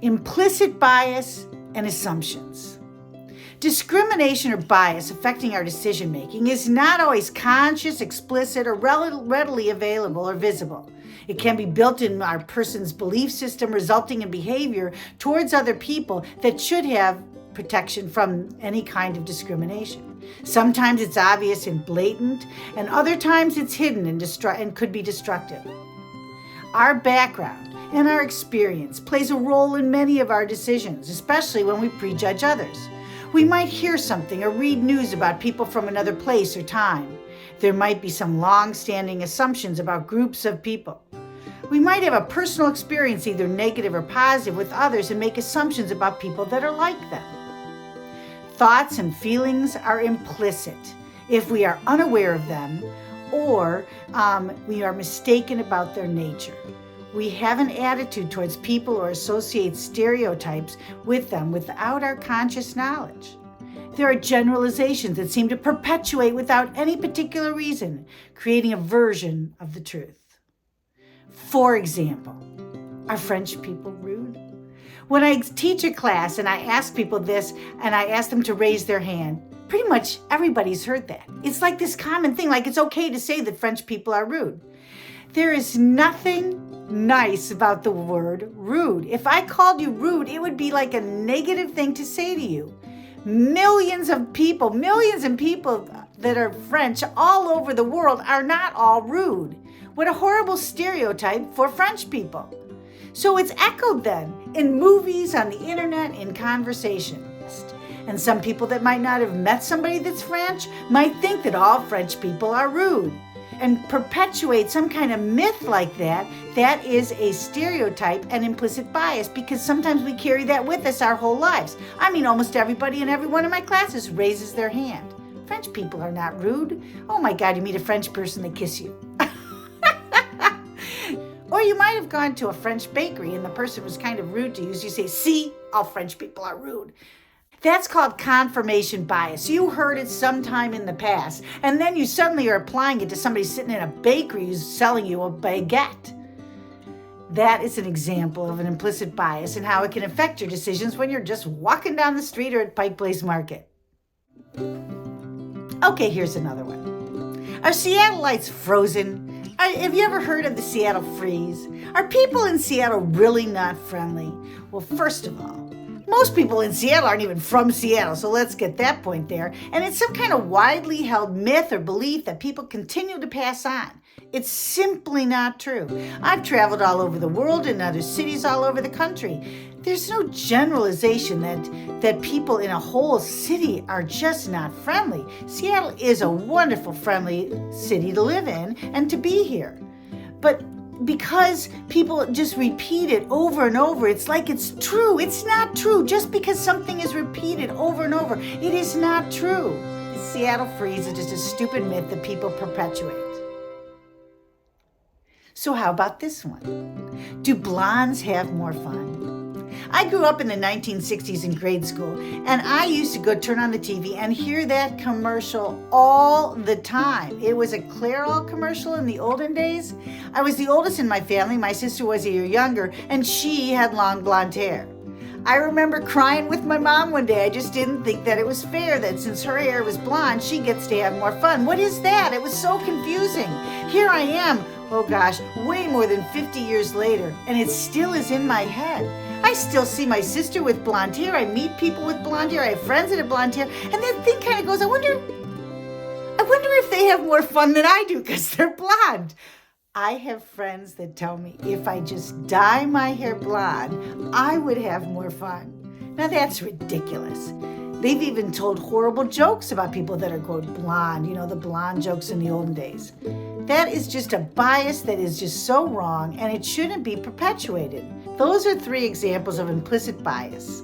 Implicit bias and assumptions. Discrimination or bias affecting our decision-making is not always conscious, explicit, or readily available or visible. It can be built in our person's belief system, resulting in behavior towards other people that should have protection from any kind of discrimination. Sometimes it's obvious and blatant, and other times it's hidden and could be destructive. Our background and our experience plays a role in many of our decisions, especially when we prejudge others. We might hear something or read news about people from another place or time. There might be some long-standing assumptions about groups of people. We might have a personal experience, either negative or positive, with others and make assumptions about people that are like them. Thoughts and feelings are implicit if we are unaware of them or we are mistaken about their nature. We have an attitude towards people or associate stereotypes with them without our conscious knowledge. There are generalizations that seem to perpetuate without any particular reason, creating a version of the truth. For example, are French people rude? When I teach a class and I ask people this and I ask them to raise their hand, pretty much everybody's heard that. It's like this common thing, like it's okay to say that French people are rude. There is nothing nice about the word rude. If I called you rude, it would be like a negative thing to say to you. Millions and people that are French all over the world are not all rude. What a horrible stereotype for French people. So it's echoed then in movies, on the internet, in conversation. And some people that might not have met somebody that's French might think that all French people are rude and perpetuate some kind of myth like that. That is a stereotype and implicit bias, because sometimes we carry that with us our whole lives. I mean, almost everybody in every one of my classes raises their hand. French people are not rude. Oh my God, you meet a French person, they kiss you. Or you might have gone to a French bakery and the person was kind of rude to you, so you say, see, all French people are rude. That's called confirmation bias. You heard it sometime in the past, and then you suddenly are applying it to somebody sitting in a bakery who's selling you a baguette. That is an example of an implicit bias and how it can affect your decisions when you're just walking down the street or at Pike Place Market. Okay, here's another one. Are Seattleites frozen? Have you ever heard of the Seattle freeze? Are people in Seattle really not friendly? Well, first of all, most people in Seattle aren't even from Seattle, so let's get that point there. And it's some kind of widely held myth or belief that people continue to pass on. It's simply not true. I've traveled all over the world in other cities all over the country. There's no generalization that people in a whole city are just not friendly. Seattle is a wonderful, friendly city to live in and to be here. But because people just repeat it over and over, it's like it's true. It's not true. Just because something is repeated over and over, it is not true. The Seattle freeze is just a stupid myth that people perpetuate. So how about this one? Do blondes have more fun? I grew up in the 1960s in grade school, and I used to go turn on the TV and hear that commercial all the time. It was a Clairol commercial in the olden days. I was the oldest in my family. My sister was a year younger, and she had long blonde hair. I remember crying with my mom one day. I just didn't think that it was fair that since her hair was blonde, she gets to have more fun. What is that? It was so confusing. Here I am, oh gosh, way more than 50 years later, and it still is in my head. I still see my sister with blonde hair. I meet people with blonde hair. I have friends that have blonde hair. And that thing kind of goes, I wonder if they have more fun than I do because they're blonde. I have friends that tell me if I just dye my hair blonde, I would have more fun. Now that's ridiculous. They've even told horrible jokes about people that are, quote, blonde, the blonde jokes in the olden days. That is just a bias that is just so wrong, and it shouldn't be perpetuated. Those are 3 examples of implicit bias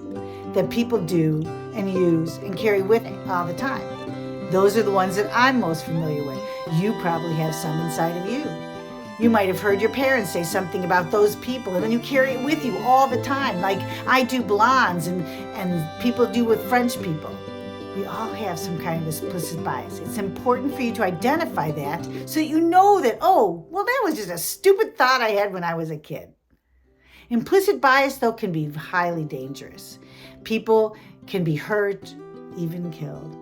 that people do and use and carry with them all the time. Those are the ones that I'm most familiar with. You probably have some inside of you. You might have heard your parents say something about those people, and then you carry it with you all the time, like I do blondes and people do with French people. We all have some kind of implicit bias. It's important for you to identify that so that you know that, oh, well, that was just a stupid thought I had when I was a kid. Implicit bias, though, can be highly dangerous. People can be hurt, even killed.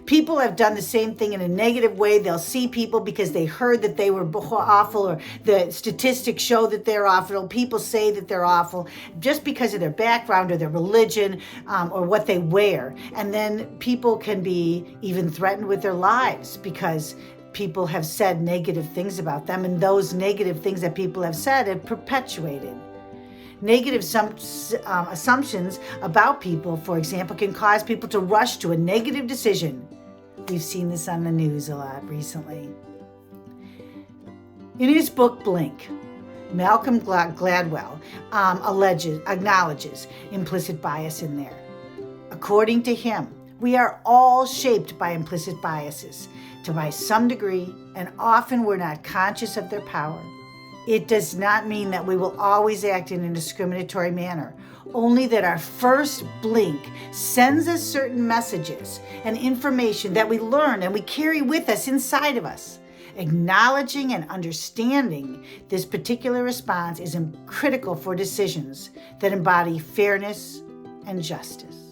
People have done the same thing in a negative way. They'll see people because they heard that they were awful, or the statistics show that they're awful. People say that they're awful just because of their background or their religion, or what they wear. And then people can be even threatened with their lives because people have said negative things about them, and those negative things that people have said have perpetuated. Negative assumptions about people, for example, can cause people to rush to a negative decision. We've seen this on the news a lot recently. In his book, Blink, Malcolm Gladwell acknowledges implicit bias in there. According to him, we are all shaped by implicit biases to some degree, and often we're not conscious of their power. It does not mean that we will always act in a discriminatory manner, only that our first blink sends us certain messages and information that we learn and we carry with us inside of us. Acknowledging and understanding this particular response is critical for decisions that embody fairness and justice.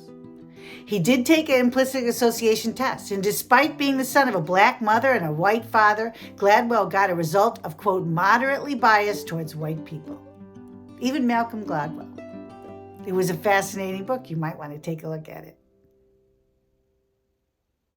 He did take an implicit association test, and despite being the son of a black mother and a white father, Gladwell got a result of, quote, moderately biased towards white people. Even Malcolm Gladwell. It was a fascinating book. You might want to take a look at it.